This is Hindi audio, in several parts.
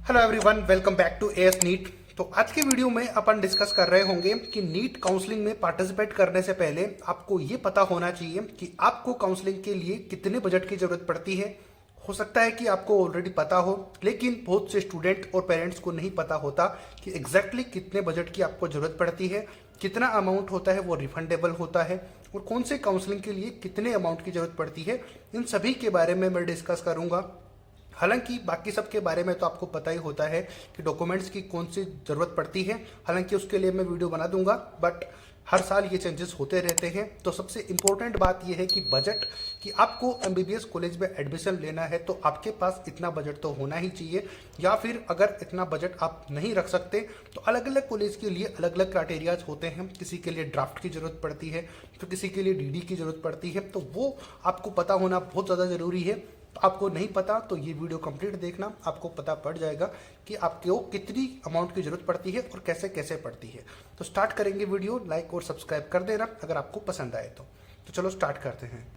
Hello everyone, welcome back to AS NEET. तो आज के वीडियो में अपन डिस्कस कर रहे होंगे कि नीट काउंसलिंग में पार्टिसिपेट करने से पहले आपको ये पता होना चाहिए कि आपको काउंसलिंग के लिए कितने बजट की जरूरत पड़ती है। हो सकता है कि आपको ऑलरेडी पता हो, लेकिन बहुत से स्टूडेंट और पेरेंट्स को नहीं पता होता कि एग्जैक्टली कितने बजट की आपको जरूरत पड़ती है, कितना अमाउंट होता है वो रिफंडेबल होता है और कौन से काउंसलिंग के लिए कितने अमाउंट की जरूरत पड़ती है। इन सभी के बारे में मैं डिस्कस करूंगा। हालांकि बाकी सब के बारे में तो आपको पता ही होता है कि डॉक्यूमेंट्स की कौन सी ज़रूरत पड़ती है, हालांकि उसके लिए मैं वीडियो बना दूंगा, बट हर साल ये चेंजेस होते रहते हैं। तो सबसे इम्पोर्टेंट बात यह है कि बजट, कि आपको एमबीबीएस कॉलेज में एडमिशन लेना है तो आपके पास इतना बजट तो होना ही चाहिए, या फिर अगर इतना बजट आप नहीं रख सकते तो अलग अलग कॉलेज के लिए अलग अलग क्राइटेरियाज होते हैं। किसी के लिए ड्राफ्ट की ज़रूरत पड़ती है तो किसी के लिए डीडी की ज़रूरत पड़ती है, तो वो आपको पता होना बहुत ज़्यादा ज़रूरी है। तो आपको नहीं पता तो ये वीडियो कंप्लीट देखना, आपको पता पड़ जाएगा कि आपको कितनी अमाउंट की जरूरत पड़ती है और कैसे कैसे पड़ती है। तो स्टार्ट करेंगे वीडियो, लाइक और सब्सक्राइब कर देना अगर आपको पसंद आए तो चलो स्टार्ट करते हैं।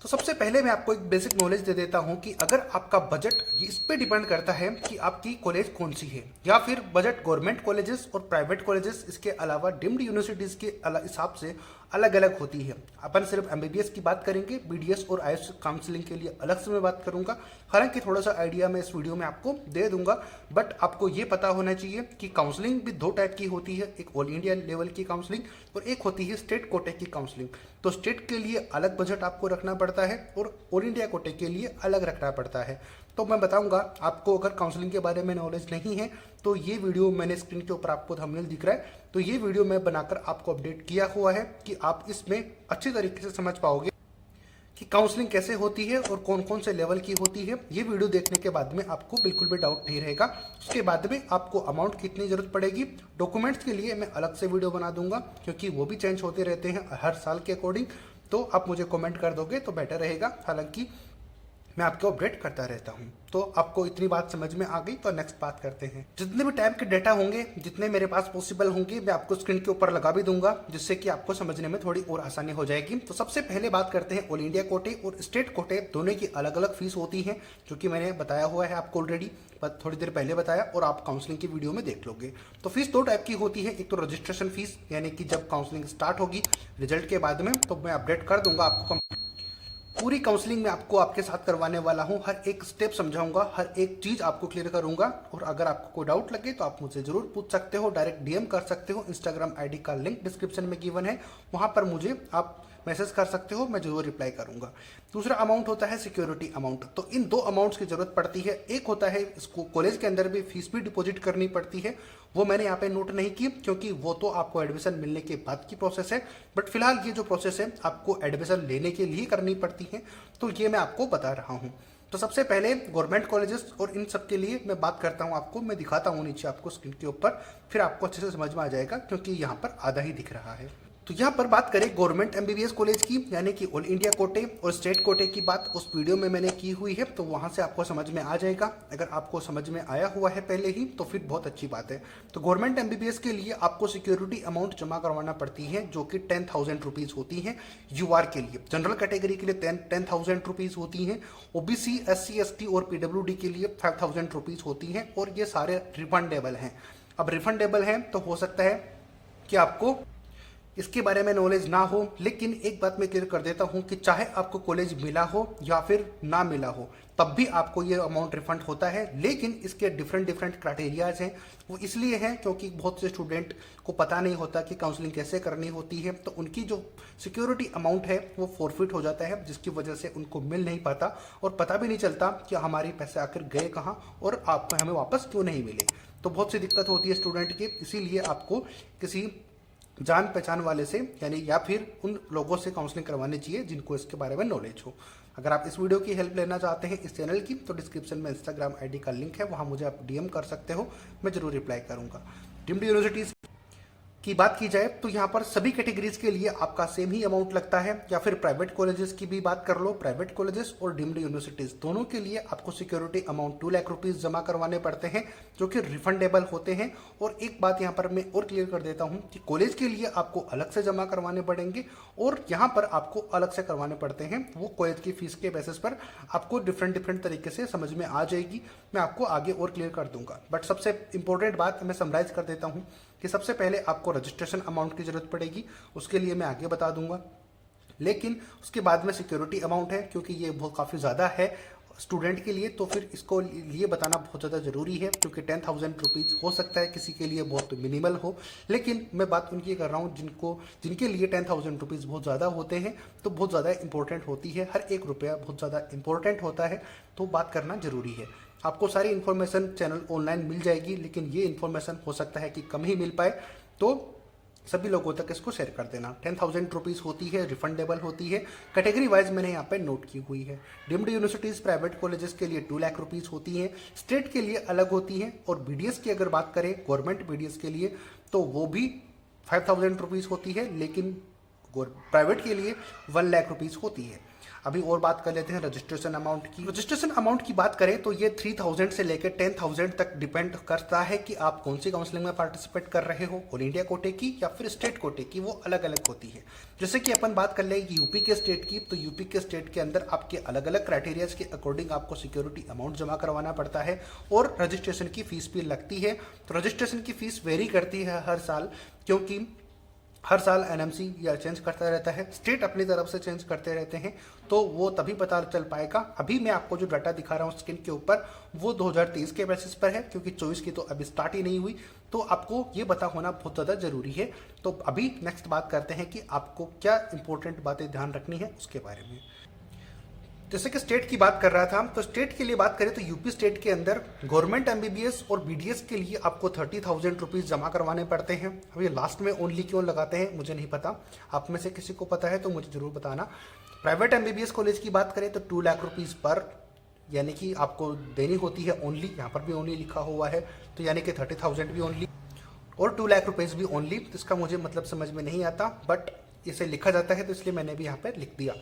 तो सबसे पहले मैं आपको एक बेसिक नॉलेज दे देता हूं कि अगर आपका बजट, ये इस पे डिपेंड करता है कि आपकी कॉलेज कौन सी है, या फिर बजट गवर्नमेंट कॉलेजेस और प्राइवेट कॉलेजेस, इसके अलावा डीम्ड यूनिवर्सिटीज़ के हिसाब से अलग अलग होती है। अपन सिर्फ एमबीबीएस की बात करेंगे, बीडीएस और आईएस काउंसलिंग के लिए अलग से मैं बात करूंगा। हालांकि थोड़ा सा आइडिया मैं इस वीडियो में आपको दे दूंगा, बट आपको ये पता होना चाहिए कि काउंसलिंग भी दो टाइप की होती है, एक ऑल इंडिया लेवल की काउंसलिंग और एक होती है स्टेट कोटे की काउंसलिंग। तो स्टेट के लिए अलग बजट आपको रखना पड़ता है और ऑल इंडिया कोटे के लिए अलग रखना पड़ता है। तो मैं बताऊंगा आपको, अगर काउंसलिंग के बारे में नॉलेज नहीं है तो ये वीडियो, मैंने स्क्रीन के ऊपर आपको थंबनेल दिख रहा है, तो ये वीडियो मैं बनाकर आपको अपडेट किया हुआ है कि आप इसमें अच्छी तरीके से समझ पाओगे कि काउंसलिंग कैसे होती है और कौन कौन से लेवल की होती है। ये वीडियो देखने के बाद में आपको बिल्कुल भी डाउट नहीं रहेगा। उसके बाद में आपको अमाउंट कितनी जरूरत पड़ेगी, डॉक्यूमेंट्स के लिए मैं अलग से वीडियो बना दूंगा क्योंकि वो भी चेंज होते रहते हैं हर साल के अकॉर्डिंग। तो आप मुझे कमेंट कर दोगे तो बेटर रहेगा, हालांकि मैं आपको अपडेट करता रहता हूं। तो आपको इतनी बात समझ में आ गई, तो नेक्स्ट बात करते हैं। जितने भी टाइप के डेटा होंगे, जितने मेरे पास पॉसिबल होंगे, मैं आपको स्क्रीन के ऊपर लगा भी दूंगा, जिससे कि आपको समझने में थोड़ी और आसानी हो जाएगी। तो सबसे पहले बात करते हैं ऑल इंडिया कोटे और स्टेट कोटे, दोनों की अलग अलग फीस होती है, जो कि मैंने बताया हुआ है आपको ऑलरेडी, थोड़ी देर पहले बताया और आप काउंसलिंग की वीडियो में देख लोगे। तो फीस दो टाइप की होती है, एक तो रजिस्ट्रेशन फीस, यानी कि जब काउंसलिंग स्टार्ट होगी रिजल्ट के बाद में, तो मैं अपडेट कर दूंगा आपको। पूरी काउंसलिंग में आपको आपके साथ करवाने वाला हूं, हर एक स्टेप समझाऊंगा, हर एक चीज आपको क्लियर करूंगा। और अगर आपको कोई डाउट लगे तो आप मुझे जरूर पूछ सकते हो, डायरेक्ट डीएम कर सकते हो। इंस्टाग्राम आईडी का लिंक डिस्क्रिप्शन में गिवन है, वहां पर मुझे आप मैसेज कर सकते हो, मैं जरूर रिप्लाई करूंगा। दूसरा अमाउंट होता है सिक्योरिटी अमाउंट। तो इन दो अमाउंट्स की जरूरत पड़ती है। एक होता है इसको कॉलेज के अंदर भी फीस भी डिपॉजिट करनी पड़ती है, वो मैंने यहाँ पे नोट नहीं की क्योंकि वो तो आपको एडमिशन मिलने के बाद की प्रोसेस है, बट फिलहाल ये जो प्रोसेस है आपको एडमिशन लेने के लिए करनी पड़ती है, तो ये मैं आपको बता रहा हूँ। तो सबसे पहले गवर्नमेंट कॉलेजेस और इन सब के लिए मैं बात करता हूँ आपको, मैं दिखाता हूँ नीचे आपको स्क्रीन के ऊपर, फिर आपको अच्छे से समझ में आ जाएगा क्योंकि यहाँ पर आधा ही दिख रहा है। तो यहाँ पर बात करें गवर्नमेंट एमबीबीएस कॉलेज की, यानी कि ऑल इंडिया कोटे और स्टेट कोटे की बात उस वीडियो में मैंने की हुई है, तो वहाँ से आपको समझ में आ जाएगा। अगर आपको समझ में आया हुआ है पहले ही तो फिर बहुत अच्छी बात है। तो गवर्नमेंट एमबीबीएस के लिए आपको सिक्योरिटी अमाउंट जमा करवाना पड़ती है, जो कि 10,000 रुपीज़ होती है यूआर के लिए। जनरल कैटेगरी के लिए 10,000 रुपीज़ होती हैं, ओबीसी, एससी, एसटी और पीडब्ल्यूडी के लिए 5,000 रुपीज़ होती हैं, और ये सारे रिफंडेबल हैं। अब रिफंडेबल हैं तो हो सकता है कि आपको इसके बारे में नॉलेज ना हो, लेकिन एक बात मैं क्लियर कर देता हूं कि चाहे आपको कॉलेज मिला हो या फिर ना मिला हो, तब भी आपको ये अमाउंट रिफंड होता है। लेकिन इसके डिफरेंट डिफरेंट क्राइटेरियाज हैं। वो इसलिए हैं क्योंकि बहुत से स्टूडेंट को पता नहीं होता कि काउंसलिंग कैसे करनी होती है, तो उनकी जो सिक्योरिटी अमाउंट है वो फॉरफिट हो जाता है, जिसकी वजह से उनको मिल नहीं पाता और पता भी नहीं चलता कि हमारे पैसे आखिर गए कहाँ और आपको हमें वापस क्यों नहीं मिले। तो बहुत सी दिक्कत होती है स्टूडेंट की, इसीलिए आपको किसी जान पहचान वाले से, यानी या फिर उन लोगों से काउंसलिंग करवानी चाहिए जिनको इसके बारे में नॉलेज हो। अगर आप इस वीडियो की हेल्प लेना चाहते हैं इस चैनल की, तो डिस्क्रिप्शन में इंस्टाग्राम आईडी का लिंक है, वहां मुझे आप डीएम कर सकते हो, मैं जरूर रिप्लाई करूंगा। डीम्ड यूनिवर्सिटीज की बात की जाए तो यहाँ पर सभी कैटेगरीज के लिए आपका सेम ही अमाउंट लगता है, या फिर प्राइवेट कॉलेजेस की भी बात कर लो, प्राइवेट कॉलेजेस और डीम्ड यूनिवर्सिटीज दोनों के लिए आपको सिक्योरिटी अमाउंट 2 लाख रुपीज जमा करवाने पड़ते हैं, जो कि रिफंडेबल होते हैं। और एक बात यहाँ पर मैं और क्लियर कर देता हूँ कि कॉलेज के लिए आपको अलग से जमा करवाने पड़ेंगे और यहाँ पर आपको अलग से करवाने पड़ते हैं। वो कॉलेज की फीस के बेसिस पर आपको डिफरेंट तरीके से समझ में आ जाएगी, मैं आपको आगे और क्लियर कर दूंगा। बट सबसे इंपॉर्टेंट बात मैं समराइज कर देता हूँ कि सबसे पहले आपको रजिस्ट्रेशन अमाउंट की जरूरत पड़ेगी, उसके लिए मैं आगे बता दूंगा। लेकिन उसके बाद में सिक्योरिटी अमाउंट है, क्योंकि ये बहुत काफ़ी ज़्यादा है स्टूडेंट के लिए, तो फिर इसको लिए बताना बहुत ज़्यादा ज़रूरी है, क्योंकि 10,000 रुपीज़ हो सकता है किसी के लिए बहुत मिनिमल हो, लेकिन मैं बात उनकी कर रहा हूँ जिनके लिए 10,000 रुपीज़ बहुत ज़्यादा होते हैं, तो बहुत ज़्यादा इंपॉर्टेंट होती है, हर एक रुपया बहुत ज़्यादा इंपॉर्टेंट होता है, तो बात करना ज़रूरी है। आपको सारी इन्फॉर्मेशन चैनल ऑनलाइन मिल जाएगी, लेकिन ये इन्फॉर्मेशन हो सकता है कि कम ही मिल पाए, तो सभी लोगों तक इसको शेयर कर देना। 10,000 रुपीज़ होती है, रिफंडेबल होती है, कैटेगरी वाइज मैंने यहाँ पे नोट की हुई है। डीम्ड यूनिवर्सिटीज़ प्राइवेट कॉलेजेस के लिए 2 लाख रुपीज़ होती हैं, स्टेट के लिए अलग होती हैं, और बीडीएस की अगर बात करें गवर्नमेंट बीडीएस के लिए तो वो भी 5,000 रुपीज़ होती है, लेकिन प्राइवेट के लिए 1 लाख रुपीज़ होती है। अभी और बात कर लेते हैं रजिस्ट्रेशन अमाउंट की। रजिस्ट्रेशन अमाउंट की बात करें तो ये 3,000 से लेकर 10,000 तक डिपेंड करता है कि आप कौन सी काउंसलिंग में पार्टिसिपेट कर रहे हो, ऑल इंडिया कोटे की या फिर स्टेट कोटे की, वो अलग अलग होती है। जैसे कि अपन बात कर ले यूपी के स्टेट की, तो यूपी के स्टेट के अंदर आपके अलग अलग क्राइटेरियाज के अकॉर्डिंग आपको सिक्योरिटी अमाउंट जमा करवाना पड़ता है और रजिस्ट्रेशन की फीस भी लगती है। तो रजिस्ट्रेशन की फीस वेरी करती है हर साल, क्योंकि हर साल एनएमसी या चेंज करता रहता है, स्टेट अपनी तरफ से चेंज करते रहते हैं, तो वो तभी पता चल पाएगा। अभी मैं आपको जो डाटा दिखा रहा हूँ स्क्रीन के ऊपर, वो 2023 के बेसिस पर है, क्योंकि 24 की तो अभी स्टार्ट ही नहीं हुई, तो आपको ये पता होना बहुत ज़्यादा जरूरी है। तो अभी नेक्स्ट बात करते हैं कि आपको क्या इंपॉर्टेंट बातें ध्यान रखनी है उसके बारे में। जैसे कि स्टेट की बात कर रहा था, तो स्टेट के लिए बात करें तो यूपी स्टेट के अंदर गवर्नमेंट एमबीबीएस और बीडीएस के लिए आपको 30,000 रुपीज़ जमा करवाने पड़ते हैं। अब ये लास्ट में ओनली क्यों लगाते हैं मुझे नहीं पता, आप में से किसी को पता है तो मुझे जरूर बताना। प्राइवेट एमबीबीएस कॉलेज की बात करें तो 2 लाख रुपीज़ पर यानी कि आपको देनी होती है ओनली, यहाँ पर भी ओनली लिखा हुआ है, तो यानी कि 30,000 भी ओनली और 2 लाख रुपीज़ भी ओनली। तो इसका मुझे मतलब समझ में नहीं आता, बट इसे लिखा जाता है तो इसलिए मैंने भी यहाँ पर लिख दिया।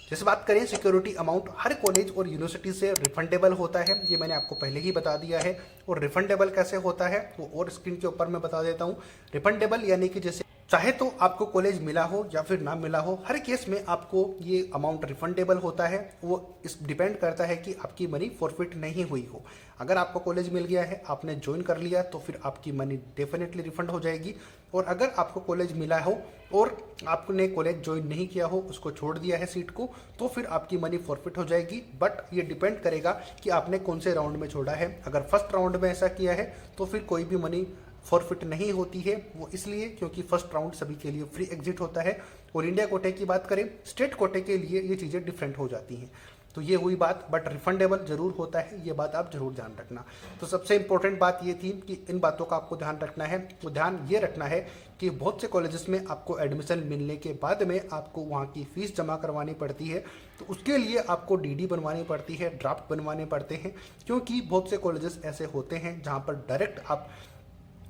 जैसे बात करें सिक्योरिटी अमाउंट, हर कॉलेज और यूनिवर्सिटी से रिफंडेबल होता है, ये मैंने आपको पहले ही बता दिया है। और रिफंडेबल कैसे होता है वो और स्क्रीन के ऊपर मैं बता देता हूँ। रिफंडेबल यानी कि जैसे चाहे तो आपको कॉलेज मिला हो या फिर ना मिला हो, हर केस में आपको ये अमाउंट रिफंडेबल होता है। वो इस डिपेंड करता है कि आपकी मनी फॉरफिट नहीं हुई हो। अगर आपको कॉलेज मिल गया है, आपने ज्वाइन कर लिया, तो फिर आपकी मनी डेफिनेटली रिफंड हो जाएगी। और अगर आपको कॉलेज मिला हो और आपने कॉलेज ज्वाइन नहीं किया हो, उसको छोड़ दिया है सीट को, तो फिर आपकी मनी फॉरफिट हो जाएगी। बट ये डिपेंड करेगा कि आपने कौन से राउंड में छोड़ा है। अगर फर्स्ट राउंड में ऐसा किया है तो फिर कोई भी मनी फॉरफिट नहीं होती है। वो इसलिए क्योंकि फर्स्ट राउंड सभी के लिए फ्री एग्जिट होता है। और इंडिया कोटे की बात करें, स्टेट कोटे के लिए ये चीज़ें डिफरेंट हो जाती हैं। तो ये हुई बात, बट रिफंडेबल जरूर होता है, ये बात आप जरूर ध्यान रखना। तो सबसे इंपॉर्टेंट बात ये थी कि इन बातों का आपको ध्यान रखना है। तो ध्यान ये रखना है कि बहुत से कॉलेजेस में आपको एडमिशन मिलने के बाद में आपको वहाँ की फीस जमा करवानी पड़ती है, तो उसके लिए आपको डीडी बनवानी पड़ती है, ड्राफ्ट बनवाने पड़ते हैं। क्योंकि बहुत से कॉलेजेस ऐसे होते हैं जहाँ पर डायरेक्ट आप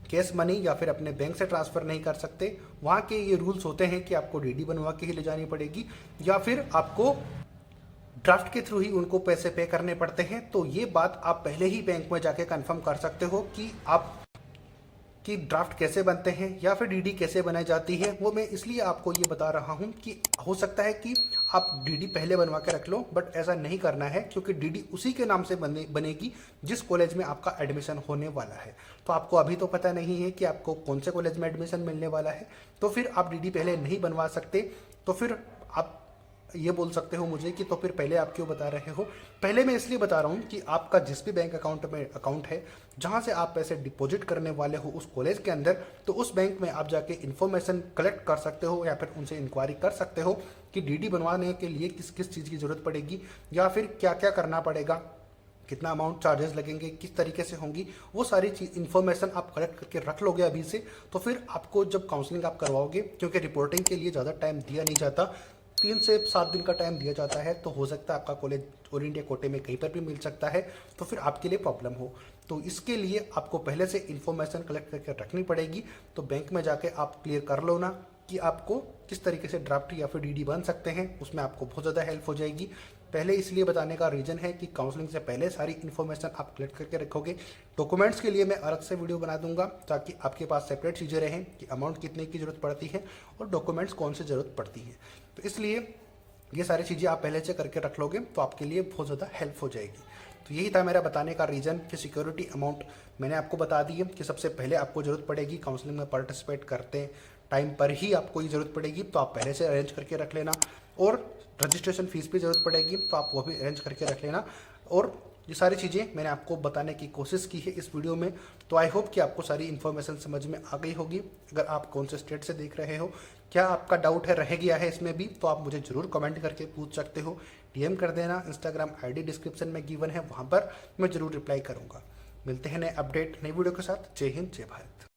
कैश मनी या फिर अपने बैंक से ट्रांसफ़र नहीं कर सकते। वहाँ के ये रूल्स होते हैं कि आपको डीडी बनवा के ही ले जानी पड़ेगी, या फिर आपको ड्राफ्ट के थ्रू ही उनको पैसे पे करने पड़ते हैं। तो ये बात आप पहले ही बैंक में जाके कंफर्म कर सकते हो कि आप कि ड्राफ्ट कैसे बनते हैं या फिर डीडी कैसे बनाई जाती है। वो मैं इसलिए आपको ये बता रहा हूँ कि हो सकता है कि आप डीडी पहले बनवा के रख लो, बट ऐसा नहीं करना है, क्योंकि डीडी उसी के नाम से बनेगी जिस कॉलेज में आपका एडमिशन होने वाला है। तो आपको अभी तो पता नहीं है कि आपको कौन से कॉलेज में एडमिशन मिलने वाला है, तो फिर आप डीडी पहले नहीं बनवा सकते। तो फिर आप ये बोल सकते हो मुझे कि तो फिर पहले आप क्यों बता रहे हो। पहले मैं इसलिए बता रहा हूँ कि आपका जिस भी बैंक अकाउंट में अकाउंट है जहाँ से आप पैसे डिपॉजिट करने वाले हो उस कॉलेज के अंदर, तो उस बैंक में आप जाके इन्फॉर्मेशन कलेक्ट कर सकते हो या फिर उनसे इंक्वायरी कर सकते हो कि डीडी बनवाने के लिए किस किस चीज़ की ज़रूरत पड़ेगी या फिर क्या क्या करना पड़ेगा, कितना अमाउंट चार्जेस लगेंगे, किस तरीके से होंगी। वो सारी चीज़ इन्फॉर्मेशन आप कलेक्ट करके रख लोगे अभी से, तो फिर आपको जब काउंसलिंग आप करवाओगे, क्योंकि रिपोर्टिंग के लिए ज़्यादा टाइम दिया नहीं जाता, 3 से 7 दिन का टाइम दिया जाता है, तो हो सकता है आपका कॉलेज ऑल इंडिया कोटे में कहीं पर भी मिल सकता है, तो फिर आपके लिए प्रॉब्लम हो। तो इसके लिए आपको पहले से इन्फॉर्मेशन कलेक्ट करके रखनी पड़ेगी। तो बैंक में जाके आप क्लियर कर लो ना कि आपको किस तरीके से ड्राफ्ट या फिर डीडी बन सकते हैं, उसमें आपको बहुत ज़्यादा हेल्प हो जाएगी। पहले इसलिए बताने का रीज़न है कि काउंसलिंग से पहले सारी इन्फॉर्मेशन आप कलेक्ट करके रखोगे। डॉक्यूमेंट्स के लिए मैं अलग से वीडियो बना दूंगा ताकि आपके पास सेपरेट चीज़ें रहें कि अमाउंट कितने की ज़रूरत पड़ती है और डॉक्यूमेंट्स कौन से ज़रूरत पड़ती है। तो इसलिए ये सारी चीज़ें आप पहले से करके रख लोगे तो आपके लिए बहुत ज़्यादा हेल्प हो जाएगी। तो यही था मेरा बताने का रीज़न कि सिक्योरिटी अमाउंट मैंने आपको बता दी है कि सबसे पहले आपको ज़रूरत पड़ेगी काउंसलिंग में पार्टिसिपेट करते टाइम पर ही आपको ये ज़रूरत पड़ेगी, तो आप पहले से अरेंज करके रख लेना। और रजिस्ट्रेशन फीस भी ज़रूरत पड़ेगी, तो आप वो भी अरेंज करके रख लेना। और ये सारी चीज़ें मैंने आपको बताने की कोशिश की है इस वीडियो में। तो आई होप कि आपको सारी इन्फॉर्मेशन समझ में आ गई होगी। अगर आप कौन से स्टेट से देख रहे हो, क्या आपका डाउट है रह गया है इसमें भी, तो आप मुझे ज़रूर कमेंट करके पूछ सकते हो। डीएम कर देना, इंस्टाग्राम आईडी डिस्क्रिप्शन में गिवन है, वहाँ पर मैं ज़रूर रिप्लाई करूँगा। मिलते हैं नए अपडेट नई वीडियो के साथ। जय हिंद, जय भारत।